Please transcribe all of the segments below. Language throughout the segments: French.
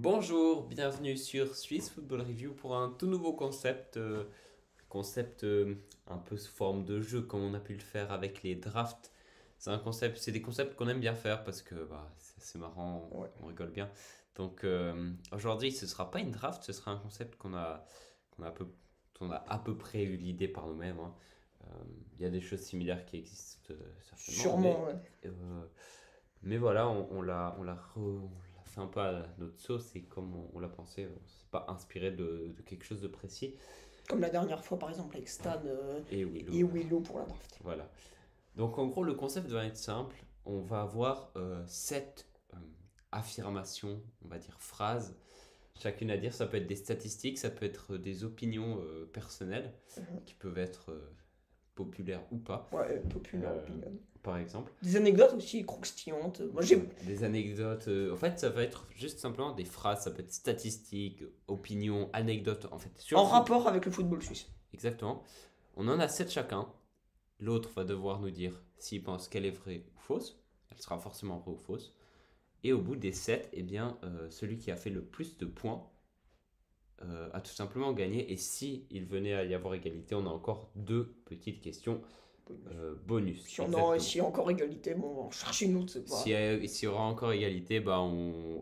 Bonjour, bienvenue sur Swiss Football Review pour un tout nouveau concept un peu sous forme de jeu comme on a pu le faire avec les drafts. C'est des concepts qu'on aime bien faire parce que c'est assez marrant, Ouais. on rigole bien. Donc aujourd'hui ce sera pas une draft, ce sera un concept qu'on a on a à peu près eu l'idée par nous-mêmes, hein. Il y a des choses similaires qui existent certainement, Sûrement, ouais. euh, mais voilà, on l'a fait un peu à notre sauce et comme on l'a pensé, on s'est pas inspiré de quelque chose de précis. Comme la dernière fois, par exemple, avec Stan Et et Willow, Willow pour la draft. voilà. Donc en gros, le concept va être simple. On va avoir 7 affirmations, on va dire phrases, chacune à dire. Ça peut être des statistiques, ça peut être des opinions personnelles Mhm. qui peuvent être populaires ou pas, Ouais, populaire euh, opinion. par exemple. Des anecdotes aussi croustillantes. Moi, j'ai. Des anecdotes. En fait, ça va être juste simplement des phrases. Ça peut être statistiques, opinions, anecdotes. En fait, sur En le foot. rapport avec le football suisse. Exactement. On en a 7 chacun. L'autre va devoir nous dire s'il pense qu'elle est vraie ou fausse. Elle sera forcément vraie ou fausse. Et au bout des 7, eh bien, celui qui a fait le plus de points a tout simplement gagné. Et si il venait à y avoir égalité, on a encore deux petites questions bonus. Si Exactement. y a encore égalité, bon, on va en chercher une autre, c'est pas. S'il y aura encore égalité,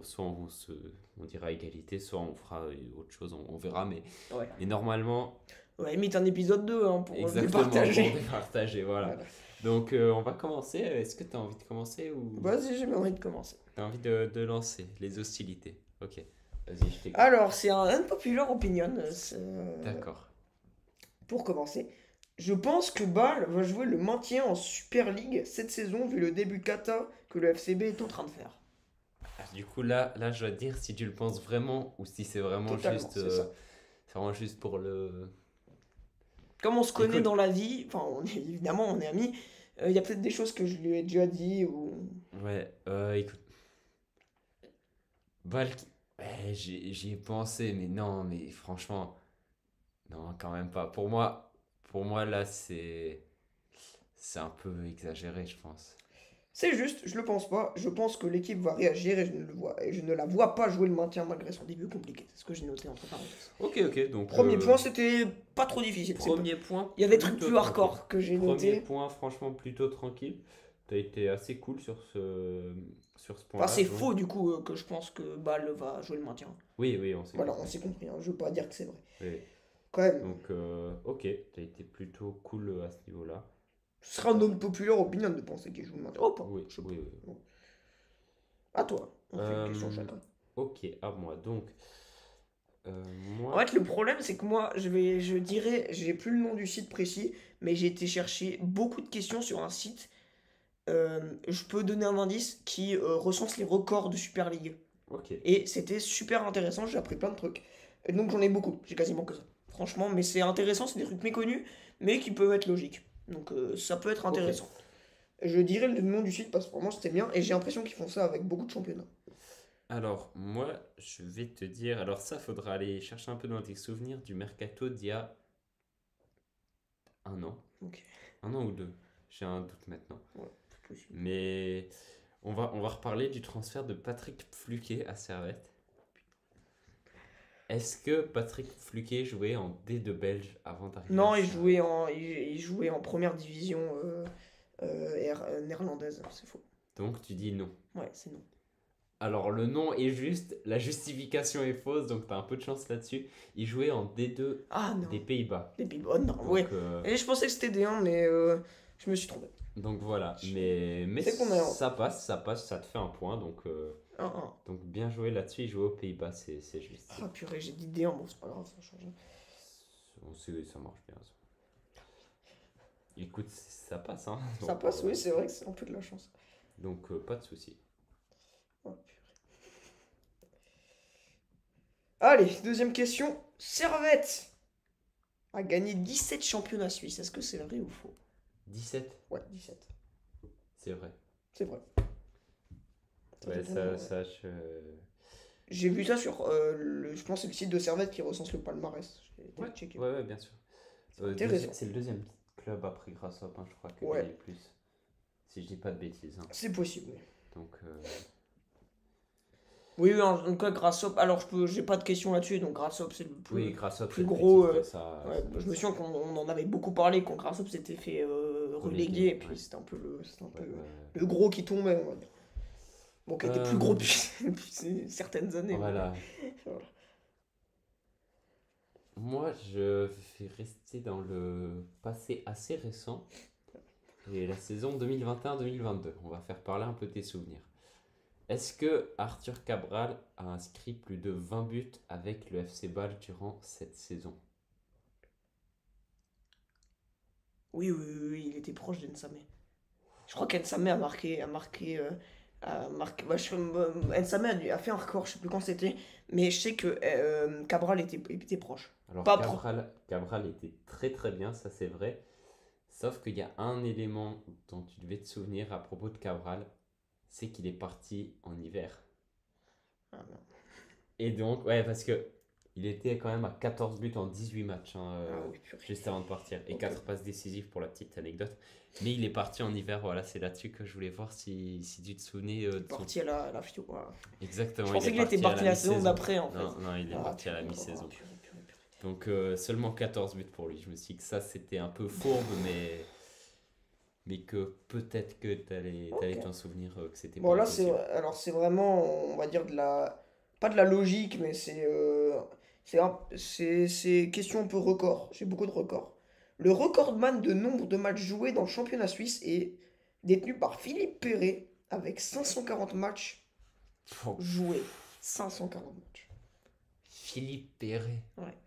soit on dira égalité, soit on fera autre chose, on verra. Ouais. Mais normalement, Ouais, limite un épisode 2 hein, pour exactement, pour départager. départager, voilà. Voilà. Donc on va commencer. Est-ce que tu as envie de commencer ou Vas-y, j'ai bien envie de commencer. tu as envie de lancer les hostilités? Ok, vas-y, je t'écoute. Alors, c'est un unpopular opinion. D'accord. Pour commencer. Je pense que Bâle va jouer le maintien en Super League cette saison vu le début kata que le FCB est en train de faire. Du coup, là, je dois te dire si tu le penses vraiment ou si Totalement, c'est ça. c'est vraiment juste pour le. Comme on se connaît Écoute, dans la vie, enfin évidemment on est amis, il y a peut-être des choses que je lui ai déjà dit ou... ouais, écoute, Balk, j'y ai pensé, mais non, mais franchement. Non, quand même pas. Pour moi là, c'est un peu exagéré, je pense. C'est juste, je le pense pas, je pense que l'équipe va réagir et je ne la vois pas jouer le maintien malgré son début compliqué. C'est ce que j'ai noté entre parenthèses. Ok, ok, donc Premier point, c'était pas trop difficile. premier point Il y a des trucs plutôt plus tranquille. hardcore que j'ai Premier noté. point, franchement, plutôt tranquille. T'as été assez cool sur ce Enfin, point-là, c'est donc. faux du coup que je pense que Bâle va jouer le maintien. Oui, oui, on s'est Voilà, on compris. s'est compris, hein, je veux pas dire que c'est vrai. Oui. Quand même, Donc, ok, t'as été plutôt cool à ce niveau-là. ce sera un homme populaire opinion de penser qu'il joue le maintien. Oh pas, Oui, je sais pas. oui, oui. Bon. À toi, on fait une question Euh, chacun. ok, à moi. Donc, En moi, fait, le problème, c'est que moi, je dirais, j'ai plus le nom du site précis, mais j'ai été chercher beaucoup de questions sur un site. Je peux donner un indice qui recense les records de Super League. ok, Et c'était super intéressant, j'ai appris plein de trucs. Et donc j'en ai beaucoup, j'ai quasiment que ça. Franchement, mais c'est intéressant, c'est des trucs méconnus, mais qui peuvent être logiques. Donc ça peut être ok. intéressant. Je dirais le nom du site parce que pour moi c'était bien, et j'ai l'impression qu'ils font ça avec beaucoup de championnats. Alors, moi, je vais te dire. Alors, ça, faudra aller chercher un peu dans tes souvenirs du mercato d'il y a un an. Ok, Un an ou deux. J'ai un doute maintenant. ouais, c'est possible. Mais on va reparler du transfert de Patrick Fluquet à Servette. Est-ce que Patrick Fluquet jouait en D2 belge avant d'arriver à Non, Servette? il jouait en première division néerlandaise, c'est faux. Donc, tu dis non. Ouais, c'est non. Alors, le nom est juste, la justification est fausse, donc t'as un peu de chance là-dessus. Il jouait en D2 Ah des non, Pays-Bas. les Big Oh non, Donc, ouais. Et je pensais que c'était D1, mais je me suis trompé. Donc voilà, Je- mais C'est qu'on est en ça passe, ça te fait un point. un 1. Donc bien joué là-dessus, il jouait aux Pays-Bas, c'est juste. Ah purée, j'ai dit D1, bon c'est pas grave, ça change. Ça marche bien. Ça. Écoute, ça passe, hein. Ça passe, oui, c'est vrai que c'est un peu de la chance. Donc pas de souci. Oh, purée. Allez, deuxième question. Servette a gagné 17 championnats suisses. Est-ce que c'est vrai ou faux? 17, Ouais, 17. c'est vrai. C'est vrai. Ça Ouais, totalement vrai. J'ai vu ça sur, je pense que c'est le site de Servette qui recense le palmarès. J'ai été Ouais, checké. ouais, ouais, bien sûr. C'est intéressant. C'est le deuxième club après Grasshopper, hein, je crois, que Ouais, gagné le plus. Si je dis pas de bêtises, hein. c'est possible. Donc Oui, oui, en tout cas, Grassop. Alors, j'ai pas de question là-dessus, donc Grassop, c'est le Oui, Grasshoppe, plus c'est le gros. petit frère, ça. Ouais, je me souviens qu'on en avait beaucoup parlé quand Grassop s'était fait reléguer, Relégué, et puis ouais. c'était un peu Ouais, ouais. le gros qui tombait, on va dire. Bon, qui était plus gros Euh, depuis certaines années, mais voilà. voilà. Moi, je vais rester dans le passé assez récent. Et la saison 2021-2022. On va faire parler un peu tes souvenirs. Est-ce que Arthur Cabral a inscrit plus de 20 buts avec le FC Bâle durant cette saison? Oui, oui, oui, oui, il était proche d'Ensamé. Je crois qu'Ensamé Ensamé a fait un record, je sais plus quand c'était, mais je sais que Cabral était proche. Alors Pas pro. Cabral était très très bien, ça c'est vrai. Sauf qu'il y a un élément dont tu devais te souvenir à propos de Cabral, c'est qu'il est parti en hiver. Ah, non. Et donc, ouais, parce que il était quand même à 14 buts en 18 matchs, hein, Ah oui, purée. juste avant de partir. Et Ok. 4 passes décisives pour la petite anecdote. Mais il est parti en hiver, voilà, c'est là-dessus que je voulais voir si tu te souvenais Il est de son... parti à la FIO. Voilà. Je Exactement, il est pensais qu'il était parti à parti la la saison mi-saison. d'après, en fait. Non, non, il est Ah, parti à la purée, oh, mi-saison. purée, purée, purée. Donc seulement 14 buts pour lui. Je me suis dit que ça c'était un peu fourbe, mais que peut-être que t'allais Ok. t'en souvenir que c'était Bon, pas là, impossible. alors, c'est vraiment, on va dire, pas de la logique, mais c'est question un peu record. J'ai beaucoup de records. Le recordman de nombre de matchs joués dans le championnat suisse est détenu par Philippe Perret avec 540 matchs Oh, joués. 540 matchs. Philippe Perret. Ouais,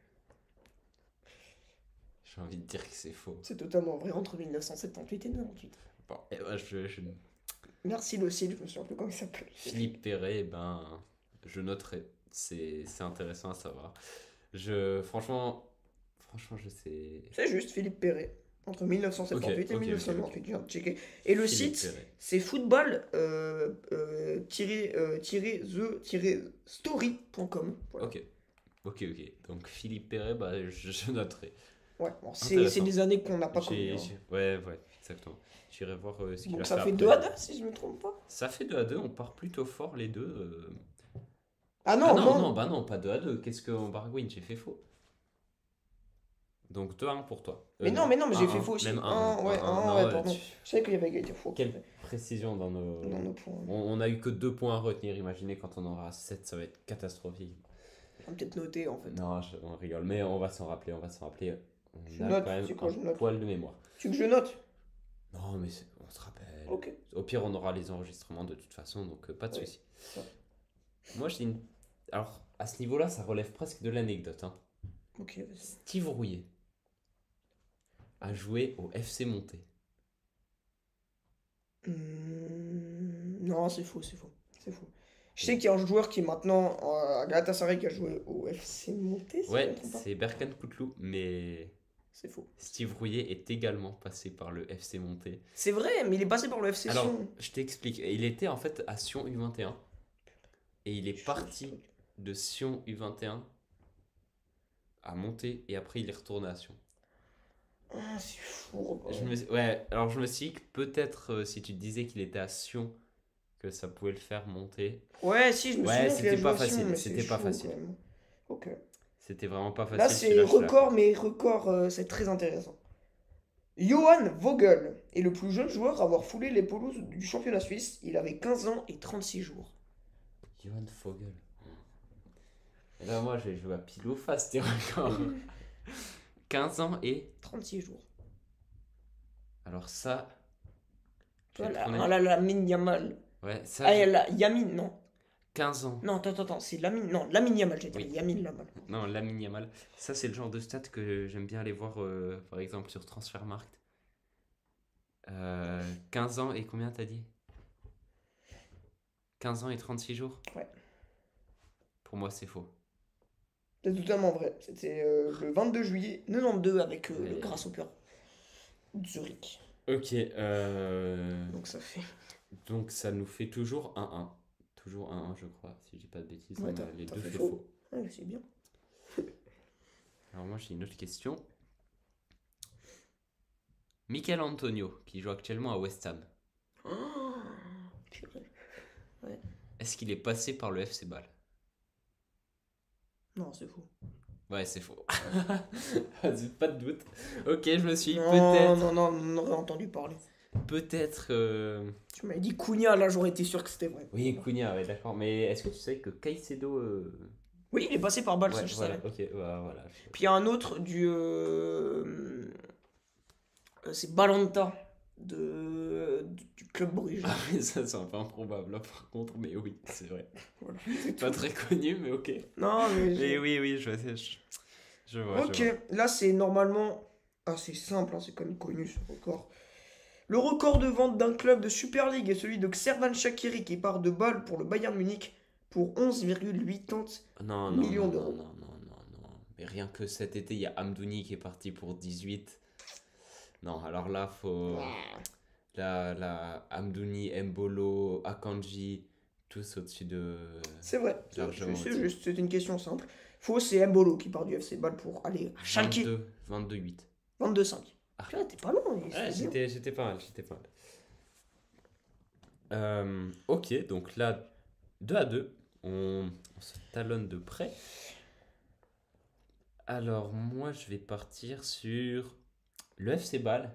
J'ai envie de dire que c'est faux. c'est totalement vrai entre 1978 et 98. Bon, et ouais, Merci le site, je me souviens plus comment il s'appelle. Philippe Perret, eh ben, je noterai. C'est intéressant à savoir. Franchement, je sais. C'est juste Philippe Perret, entre Ok, 1978 et ok, ok, ok. 1998, je viens de checker. Et le Philippe site, Perret. c'est football the-story.com. Voilà. Ok, ok. Donc Philippe Perret, bah, je noterai. Ouais, bon, c'est Intéressant. des années qu'on n'a pas connues, hein. Ouais, exactement. J'irai voir ce qu'il Donc a ça fait fait 2 à après. 2 si je me trompe pas. Ça fait 2 à 2, on part plutôt fort les deux. Ah Ah non, non, non, non. bah non, pas 2 à 2. Qu'est-ce qu'on baragouine? J'ai fait faux. Donc 2 à 1 pour toi. Mais Non, non, mais j'ai fait 1-1. faux Même aussi. 1-1. Un, ouais, Non, pardon. Je savais qu'il y avait égalité faux. quelle précision dans Dans nos... nos points. On a eu que 2 points à retenir. Imaginez quand on aura 7, ça va être catastrophique. On va peut-être noter en fait. Non, on rigole. Mais on va s'en rappeler, on va s'en rappeler. Je On a note, quand même c'est quoi, un je note. poil de mémoire. Tu veux que je note? Non, mais on se rappelle. Ok. Au pire, on aura les enregistrements de toute façon, donc pas de Oui. souci. Moi, j'ai une... Alors, à ce niveau-là, ça relève presque de l'anecdote, hein. Ok, vas-y. Steve Rouillet a joué au FC Monté. Non, c'est faux, c'est faux. C'est faux. Je sais qu'il y a un joueur qui est maintenant à Galatasaray qui a joué au FC Monté, si je ne me Ouais, trompe pas. c'est Berkane Koutlou, mais C'est faux. Steve Rouillet est également passé par le FC Monté. C'est vrai, mais il est passé par le FC Alors, Sion. je t'explique. Il était en fait à Sion U21 et il est Je sais ce parti truc. de Sion U21 à Monté et après il est retourné à Sion. Ah, c'est fou. Ouais, alors je me suis dit que peut-être si tu te disais qu'il était à Sion, que ça pouvait le faire monter. Ouais, si, je me Ouais, souviens qu'il a c'était joué pas à Sion, facile, mais c'était c'est pas chaud facile. quand même. Ok. C'était vraiment pas Là, facile, c'est celui-là, je te record, l'accorde. mais record, c'est très intéressant. Johan Vogel est le plus jeune joueur à avoir foulé les pelouses du championnat suisse. Il avait 15 ans et 36 jours. Johan Vogel. Et là, moi, j'ai joué à pile ou face, tes records. 15 ans et... 36 jours. Alors ça, je vais Voilà, tourner... ah là, Lamine Yamal. Ouais, ça, Ah, Yamin, non. 15 ans. Non, attends, c'est Lamine. Non, Lamine Yamal, j'ai dit. Oui. Yamin Yamal. Non, Lamine Yamal. Ça, c'est le genre de stats que j'aime bien aller voir, par exemple, sur Transfermarkt. 15 ans et combien t'as dit? 15 ans et 36 jours? Ouais. Pour moi, c'est faux. C'est totalement vrai. C'était le 22 juillet 92 avec le Ouais. Grasshopper de Zurich. Ok, Donc ça fait. donc ça nous fait toujours 1-1. Toujours 1-1, je crois, si je dis pas de bêtises. Ouais, On t'as a les t'as deux fait fait faux. faux. Ouais, c'est bien. Alors moi, j'ai une autre question. Michael Antonio, qui joue actuellement à West Ham. Oh, purée. Ouais. Est-ce qu'il est passé par le FC Bâle? Non, c'est faux. Ouais, c'est faux. Vas-y, pas de doute. Ok, je me suis Non, peut-être. non, on aurait entendu parler. Peut-être. Tu m'avais dit Cunha, là, j'aurais été sûr que c'était vrai. Oui, Cunha, ouais, d'accord. mais est-ce que tu sais que Caicedo. Oui, il est passé par balle, ça, Ouais, je voilà, savais. ok, bah, voilà. Puis il y a un autre c'est Balanta du club bruges. Ah, mais ça, c'est un peu improbable, là, par contre, mais oui, c'est vrai. Voilà, Pas très connu, mais ok. Non, mais. Mais oui, oui, je vois. Ok, là c'est normalement assez simple, hein, c'est quand même connu ce record. Le record de vente d'un club de Super League est celui de Xherdan Shaqiri qui part de Bâle pour le Bayern Munich pour 11,80 Non, non, millions non, non, d'euros. non, non, non, non. Mais rien que cet été, il y a Amdouni qui est parti pour 18. Non, alors là, faut. Ah, La Amdouni, Mbolo, Akanji, tous au-dessus de. c'est vrai, Largement c'est au-dessus. juste, c'est une question simple. Faux, c'est Mbolo qui part du FC Bâle pour aller à Schalke 22-8. 22,5. Ah. Putain, t'es pas loin, Ouais, c'est bien. j'étais pas mal, j'étais pas mal. Ok, donc là, 2-2. On se talonne de près. Alors, moi, je vais partir sur le FC Bâle,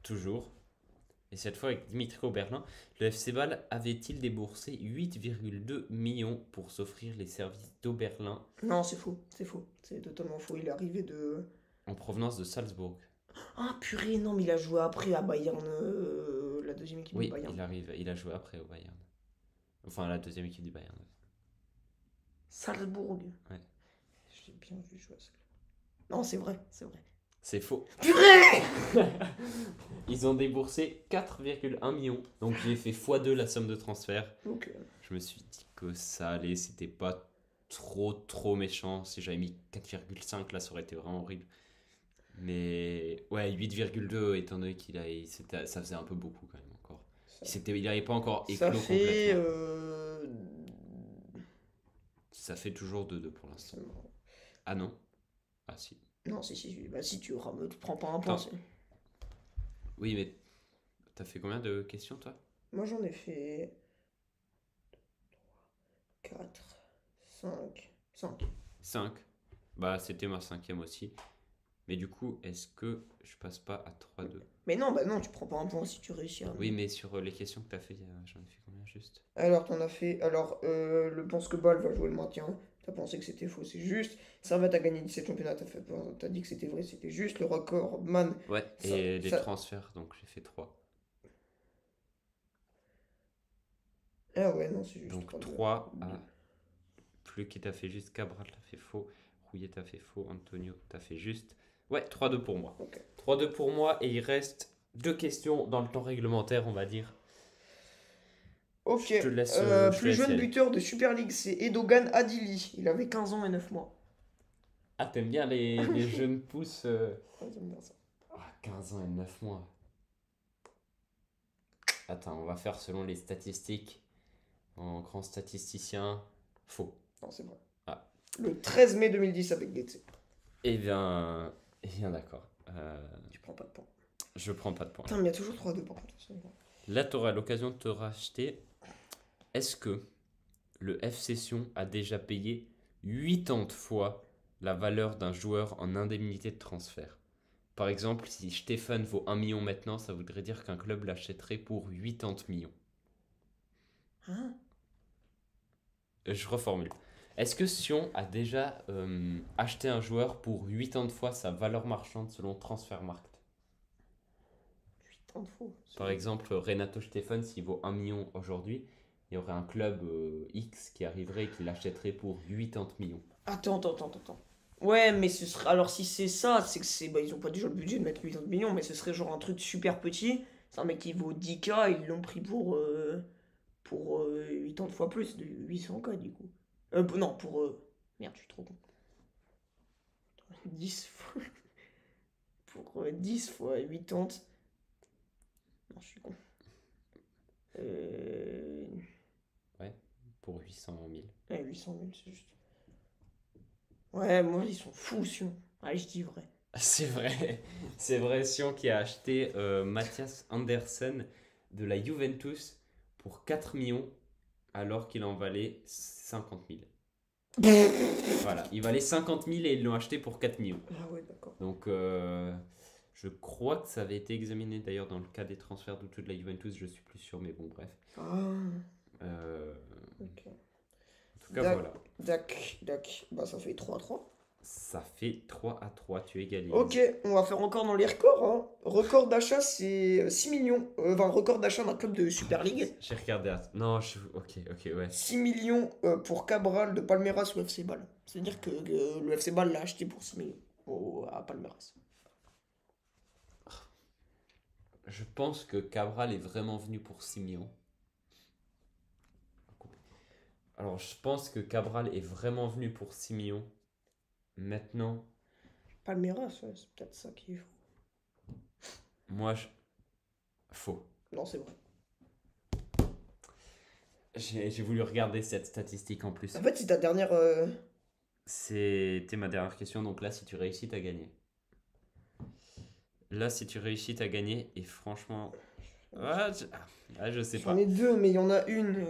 toujours. Et cette fois avec Dimitri Oberlin. Le FC Bâle avait-il déboursé 8,2 millions pour s'offrir les services d'Oberlin Non, c'est faux, c'est faux. C'est totalement faux. Il est arrivé de. en provenance de Salzbourg? Ah purée, non, mais il a joué après à Bayern, la deuxième équipe du Oui, Bayern. il a joué après au Bayern. Enfin, la deuxième équipe du Bayern. Salzbourg. Ouais. Je l'ai bien vu jouer à ça. Non, c'est vrai, c'est vrai. C'est faux. Purée. Ils ont déboursé 4,1 millions. Donc j'ai fait x2 la somme de transfert. Ok. Je me suis dit que ça allait, c'était pas trop méchant. Si j'avais mis 4,5 là, ça aurait été vraiment horrible. Mais ouais, 8,2 étant donné ça faisait un peu beaucoup quand même encore. Il n'avait pas encore Ça éclos fait. complètement. Ça fait toujours 2-2 pour l'instant. Ah non? Ah si. Non, si. Bah, si tu prends pas un point. Attends. Oui, mais t'as fait combien de questions toi? Moi, j'en ai fait. 4, 5. 5. 5. Bah, c'était ma cinquième aussi. Mais du coup, est-ce que je passe pas à 3-2? Mais non, bah non, tu prends pas un point si tu réussis à. Oui, mais sur les questions que t'as fait, j'en ai fait combien juste? Alors, t'en as fait. Alors, le pense que Bâle va jouer le maintien. T'as pensé que c'était faux, c'est juste. Servette a gagné 17 championnats, t'as dit que c'était vrai, c'était juste. Le record, man. Ouais, Ça, et les ça- transferts, donc j'ai fait 3. Ah ouais, non, c'est juste. Donc 3-2. 3 à. Plus qui t'a fait juste, Cabral t'a fait faux, Rouillet t'a fait faux, Antonio t'a fait juste. Ouais, 3-2 pour moi. Ok. 3-2 pour moi, et il reste 2 questions dans le temps réglementaire, on va dire. Ok. Je te laisse. Plus jeune buteur de Super League, c'est Edogan Adili. Il avait 15 ans et 9 mois. Ah, t'aimes bien les jeunes pousses Ouais, j'aime bien ça. 15 ans et 9 mois. Attends, on va faire selon les statistiques. En grand statisticien, faux. Non, c'est vrai. Ah. Le 13 mai 2010 avec Getse. Eh bien d'accord. Tu prends pas de points. Je prends pas de points. Putain, mais il y a toujours 3-2 par contre. Là, tu auras l'occasion de te racheter. Est-ce que le FC Sion a déjà payé 80 fois la valeur d'un joueur en indemnité de transfert? Par exemple, si Stéphane vaut 1 million maintenant, ça voudrait dire qu'un club l'achèterait pour 80 millions. Hein? Je reformule. Est-ce que Sion a déjà acheté un joueur pour 80 fois sa valeur marchande selon Transfermarkt? Putain de fou. Par exemple, Renato Stéphane, s'il vaut 1 million aujourd'hui, il y aurait un club X qui arriverait et qui l'achèterait pour 80 millions. Attends. Ouais, mais ce serait. Alors, si c'est ça, c'est que c'est. Bah, ils ont pas déjà le budget de mettre 80 millions, mais ce serait genre un truc super petit. C'est un mec qui vaut 10K, ils l'ont pris pour 80 fois plus, de 800K du coup. Non, pour. Merde, je suis trop con. 10 fois. Pour 10 fois 80. Non, je suis con. Ouais, pour 800 000. Ouais, 800 000, c'est juste. Ouais, moi, ils sont fous, Sion. Ouais, je dis vrai. C'est vrai, Sion qui a acheté Mathias Andersen de la Juventus pour 4 millions. alors qu'il en valait 50 000. Voilà, il valait 50 000 et ils l'ont acheté pour 4 millions. Ah ouais, d'accord. Donc, je crois que ça avait été examiné d'ailleurs dans le cas des transferts douteux de la Juventus, je suis plus sûr, mais bon, bref. Ah, Euh, ok. en tout cas, Dac, voilà. dac. Bah, ça fait 3-3. Ça fait 3-3, tu égalises. Ok, on va faire encore dans les records, hein. Record d'achat, c'est 6 millions. Enfin, record d'achat d'un club de Super League. J'ai regardé. Non, ok, ouais. 6 millions pour Cabral de Palmeiras au FC Bâle. C'est-à-dire que le FC Bâle l'a acheté pour 6 millions à Palmeiras. Je pense que Cabral est vraiment venu pour 6 millions. Alors, je pense que Cabral est vraiment venu pour 6 millions. Maintenant, Palmeiras, ouais, c'est peut-être ça qui est faux. moi, faux. Non, c'est vrai. J'ai voulu regarder cette statistique en plus. En fait, c'est ta dernière. C'était ma dernière question, donc là, si tu réussis, t'as gagné. Là, si tu réussis, t'as gagné, et franchement... je sais J'en pas. ai deux, mais il y en a une.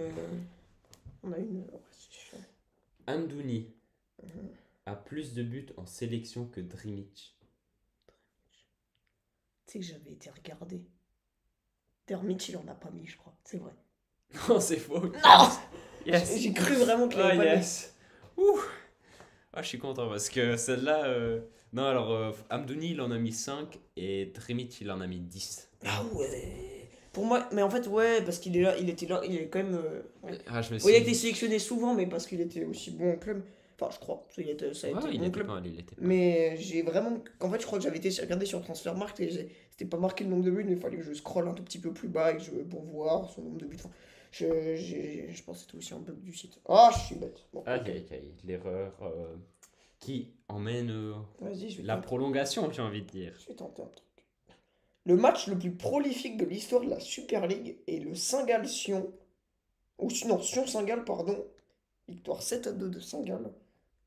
On a une. Ouais, c'est chiant. Andouni a plus de buts en sélection que Drimic. Tu sais que j'avais été regardé. Dermit, il en a pas mis, je crois. C'est vrai. Non, c'est faux. Non Yes. J'ai cru vraiment qu'il avait pas yes. Ouh. Je suis content parce que celle-là... Non, alors, Amdouni, il en a mis 5 et Drimic, il en a mis 10. mis. Ah ouais. Pour moi, mais en fait, ouais, parce qu'il est là, il était là, il est quand même. Ouais. Je me Ouais, il a suis été sélectionné souvent, mais parce qu'il était aussi bon au club. Enfin, je crois. Ça a été il bon au était club. pas mal, il était pas mal. Mais j'ai vraiment. En fait, je crois que j'avais été regardé sur Transfermarkt et c'était pas marqué le nombre de buts, mais il fallait que je scrolle un tout petit peu plus bas pour voir son nombre de buts. Enfin, je pense que c'était aussi un bug du site. Ah, je suis bête. Bon, ok. L'erreur qui emmène Vas-y, je vais la tenter. prolongation, j'ai envie de dire. Je vais tenter un truc. Le match le plus prolifique de l'histoire de la Super League est le Saint-Gall-Sion. Non, Sion-Saint-Gall, pardon. Victoire 7-2 de Saint-Gall.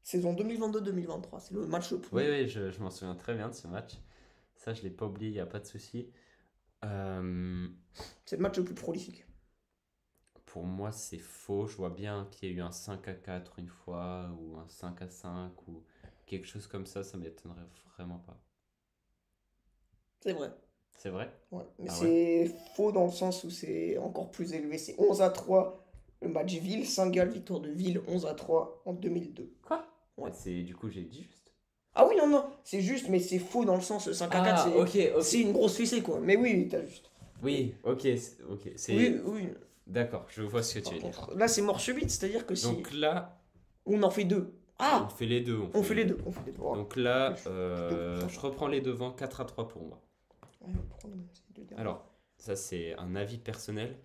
Saison 2022-2023. C'est le match le plus. Oui, je m'en souviens très bien de ce match. Ça, je l'ai pas oublié, il n'y a pas de souci. C'est le match le plus prolifique. Pour moi, c'est faux. Je vois bien qu'il y a eu un 5-4 une fois, ou un 5-5, ou quelque chose comme ça m'étonnerait vraiment pas. C'est vrai. C'est vrai? Ouais. Mais Ah ouais? c'est faux dans le sens où c'est encore plus élevé. C'est 11-3. Le match Ville-Saint-Gall, victoire de Ville 11-3 en 2002. Quoi? Ouais. Du coup, j'ai dit juste. Ah oui, non, c'est juste, mais c'est faux dans le sens 5-4, c'est une grosse fessée, quoi. Mais oui, t'as juste. Oui, ok, Oui. D'accord, je vois ce que tu Par veux dire. contre, là, c'est mort subite, c'est-à-dire que si. Donc là, On en fait deux. on Ah fait les deux. On fait les deux. Oh. Donc là, Je- je reprends les devants 4-3 pour moi. Ouais, on prend ces deux derniers. Alors, ça c'est un avis personnel.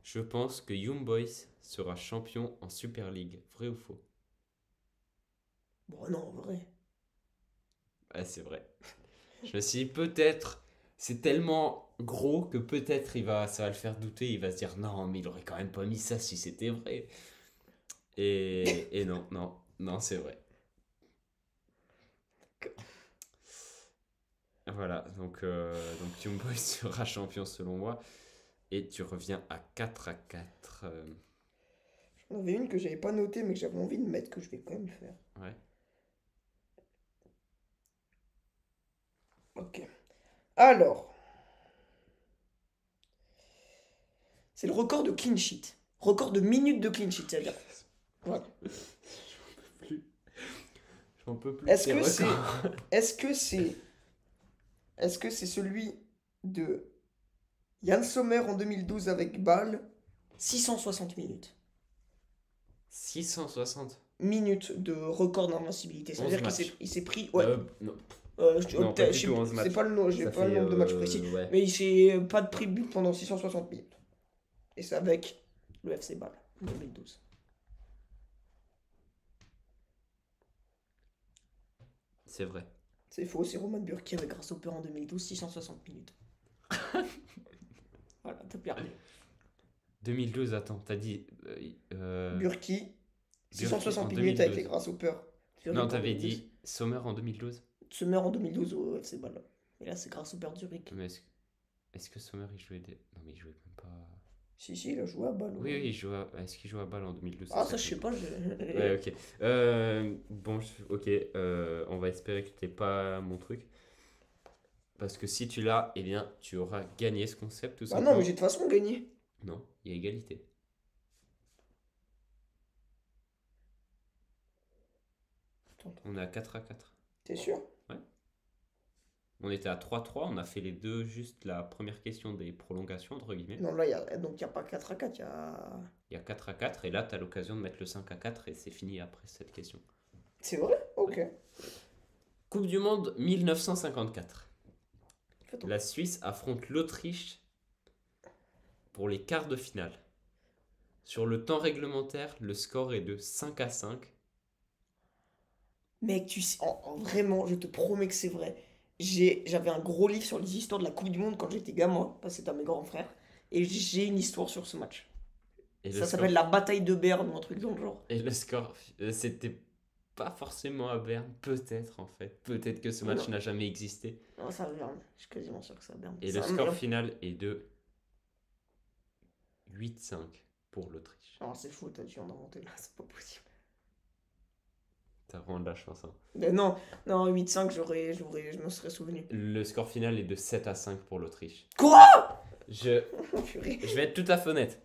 Je pense que Young Boys sera champion en Super League. Vrai ou faux? Bon, non, en vrai. Ouais, c'est vrai. Je me suis dit, peut-être, c'est tellement gros que peut-être ça va le faire douter. Il va se dire, non, mais il aurait quand même pas mis ça si c'était vrai. Et non, c'est vrai. Voilà, donc Young Boys sera champion selon moi. Et tu reviens à 4-4. J'en avais une que j'avais pas notée, mais que j'avais envie de mettre, que je vais quand même faire. Ouais. Ok. Alors. C'est le record de clean sheet. Record de minutes de clean sheet, c'est-à-dire. Voilà. J'en peux plus. Est-ce que c'est. Est-ce que c'est. Est-ce que c'est celui de Yann Sommer en 2012 avec Bâle 660 minutes. 660. Minutes de record d'invincibilité. C'est-à-dire 11 qu'il s'est pris. Ouais. Non. Non, pas du tout 11 matchs. c'est pas le nom, j'ai Ça pas le fait, nombre de matchs précis. ouais. Mais il s'est pas de prix de but pendant 660 minutes. Et c'est avec le FC Bâle en 2012. C'est vrai. C'est faux, c'est Roman Burki avec Grasshopper en 2012, 660 minutes. Voilà, t'as perdu. 2012, attends, t'as dit. Burki, Burki 660 en minutes avec 2012. les Grasshoppers. Non, t'avais dit Sommer en 2012. Sommer en 2012 au FC Bâle. Et là, c'est Grasshopper Zurich. Mais est-ce que Sommer il jouait des. Non, mais il jouait même pas. Si, il a joué à balle. Oui, oui, est-ce qu'il joue à balle en 2012? Ah, ça, je sais pas. Ouais, ok. Bon, ok. On va espérer que tu n'aies pas mon truc. Parce que si tu l'as, eh bien, tu auras gagné ce concept tout Bah non, mais simplement. j'ai de toute façon gagné. Non, il y a égalité. Attends, On est à 4-4. t'es sûr? Ouais. On était à 3-3. On a fait les deux, juste la première question des prolongations, entre guillemets. Non, là, donc il n'y a pas 4-4, il y a. Il y a 4-4. Et là, tu as l'occasion de mettre le 5-4. Et c'est fini après cette question. C'est vrai? Ok. Coupe du Monde 1954. Attends. La Suisse affronte l'Autriche pour les quarts de finale. Sur le temps réglementaire, le score est de 5-5. Mec, tu sais, vraiment, je te promets que c'est vrai. J'avais un gros livre sur les histoires de la Coupe du Monde quand j'étais gamin, parce que c'était à mes grands frères. Et j'ai une histoire sur ce match. Et le Ça score, s'appelle la bataille de Berne ou un truc dans le genre. et le score, c'était pas forcément à Berne. Peut-être en fait. Peut-être que ce match Non, n'a jamais existé. non, ça Berne. Je suis quasiment sûr que ça Berne. Et le score final est de 8-5 pour l'Autriche. Non, c'est fou, tu viens d'inventer là, c'est pas possible. T'as vraiment de la chance. Hein. Mais non, non, 8-5, je me serais souvenu. Le score final est de 7-5 pour l'Autriche. Quoi? Je, Purée. je vais être tout à fait honnête.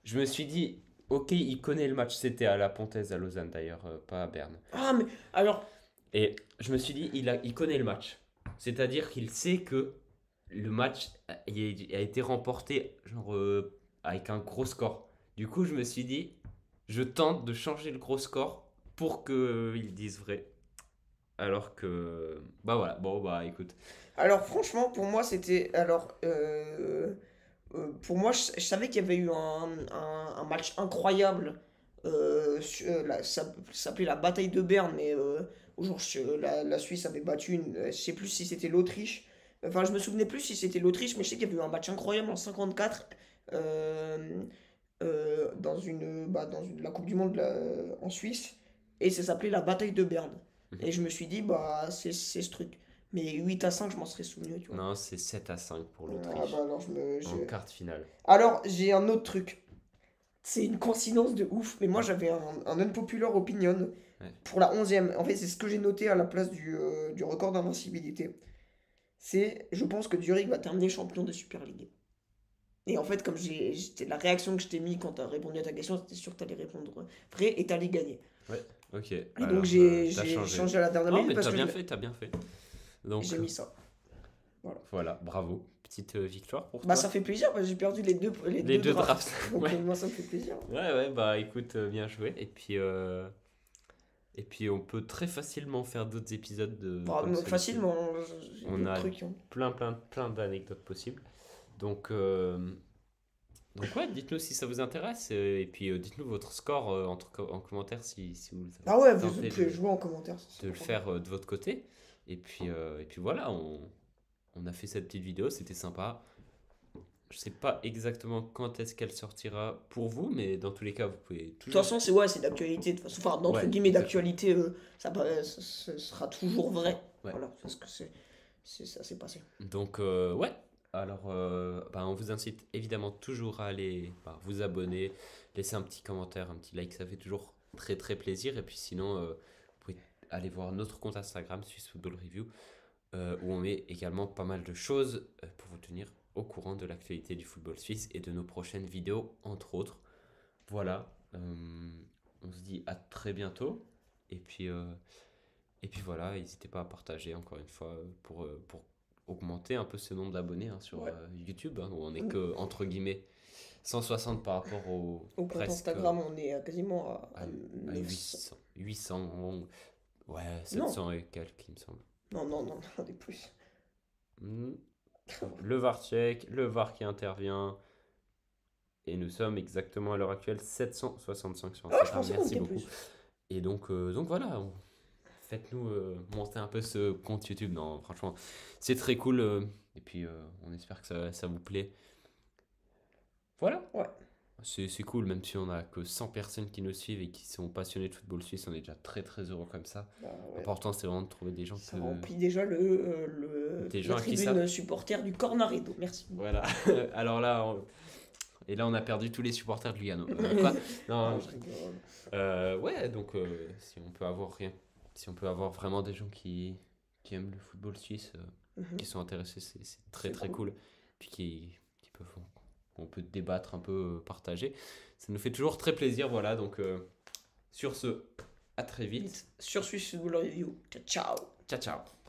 Je me suis dit, ok, il connaît le match. C'était à la Pontaise à Lausanne d'ailleurs, pas à Berne. Ah, mais alors, Et je me suis dit, il connaît le match. C'est-à-dire qu'il sait que le match a été remporté genre, avec un gros score. Du coup, je me suis dit, je tente de changer le gros score pour qu'ils disent vrai. Alors que... Bah voilà, bon bah écoute. alors franchement, pour moi, c'était. Alors, pour moi, je savais qu'il y avait eu un match incroyable. Ça s'appelait la bataille de Berne, mais la Suisse avait battu je sais plus si c'était l'Autriche. Enfin, je me souvenais plus si c'était l'Autriche, mais je sais qu'il y avait eu un match incroyable en 54 euh, la Coupe du Monde en Suisse. Et ça s'appelait la bataille de Berne. Et je me suis dit, bah, c'est ce truc. Mais 8-5, je m'en serais souvenu, tu vois. Non, c'est 7-5 pour Ah l'Autriche. bah alors, En quart de finale. alors, j'ai un autre truc. C'est une coïncidence de ouf, mais moi j'avais un unpopular opinion Ouais. pour la 11e. En fait, c'est ce que j'ai noté à la place du record d'invincibilité. C'est, je pense que Zurich va terminer champion de Super League. Et en fait, comme la réaction que je t'ai mis quand t'as répondu à ta question, c'était sûr que t'allais répondre vrai et t'allais gagner. Ouais, ok. Et Alors, donc t'as j'ai changé. changé à la dernière Non, minute mais parce t'as que bien fait, t'as bien fait. Donc, j'ai mis ça. voilà, bravo. Petite victoire pour Bah toi. ça fait plaisir parce que j'ai perdu les deux deux drafts. drafts. Donc Ouais. moi ça me fait plaisir. Ouais, bah écoute, bien joué. Et puis on peut très facilement faire d'autres épisodes Bah, comme celui-ci. facilement, j'ai On d'autres a trucs. Hein. plein d'anecdotes possibles. Donc, ouais, dites-nous si ça vous intéresse. Et puis dites-nous votre score en commentaire si vous Ah ouais, vous tentez pouvez jouer en commentaire. de le faire de votre côté. Et puis voilà, on a fait cette petite vidéo, c'était sympa. Je sais pas exactement quand est-ce qu'elle sortira pour vous, mais dans tous les cas, vous pouvez De toute toujours. façon, c'est d'actualité. De toute façon, enfin, d'entre Ouais, guillemets, exactement. d'actualité, ce sera toujours vrai. Ouais. Voilà, parce que ça s'est passé. Donc, ouais. Alors, on vous incite évidemment toujours à aller vous abonner, laisser un petit commentaire, un petit like, ça fait toujours très très plaisir. Et puis sinon, vous pouvez aller voir notre compte Instagram, Swiss Football Review, où on met également pas mal de choses pour vous tenir au courant de l'actualité du football suisse et de nos prochaines vidéos, entre autres. Voilà, on se dit à très bientôt. Et puis voilà, n'hésitez pas à partager encore une fois pour augmenter un peu ce nombre d'abonnés sur Ouais. YouTube, où on est que, entre guillemets, 160 par rapport Au compte presque Instagram, on est quasiment à 900. 800, ouais, Non, 700 et quelques, il me semble. non, on est plus. Hmm. Le VAR check, le VAR qui intervient, et nous sommes exactement à l'heure actuelle 765 sur Ah, je Instagram. pensais qu'on Merci était beaucoup. plus. Et donc voilà, faites-nous monter un peu ce compte YouTube. Non, franchement, c'est très cool. Et puis, on espère que ça vous plaît. Voilà. Ouais. C'est cool, même si on a que 100 personnes qui nous suivent et qui sont passionnés de football suisse, on est déjà très très heureux comme ça. Bah, ouais. L'important, c'est vraiment de trouver des gens Ça que... remplit déjà Des la gens à qui tribune supporter du Cornaredo. Merci. Voilà. Alors là, Et là, on a perdu tous les supporters de Lugano. Quoi non, Je rigole. ouais, donc si on peut avoir rien, si on peut avoir vraiment des gens qui aiment le football suisse, Mhm. qui sont intéressés, c'est très C'est très cool. cool. Puis qui peuvent, on peut débattre un peu, partager. Ça nous fait toujours très plaisir, voilà. Donc sur ce, à très vite. Sur Swiss Football Review. Ciao, ciao. Ciao ciao.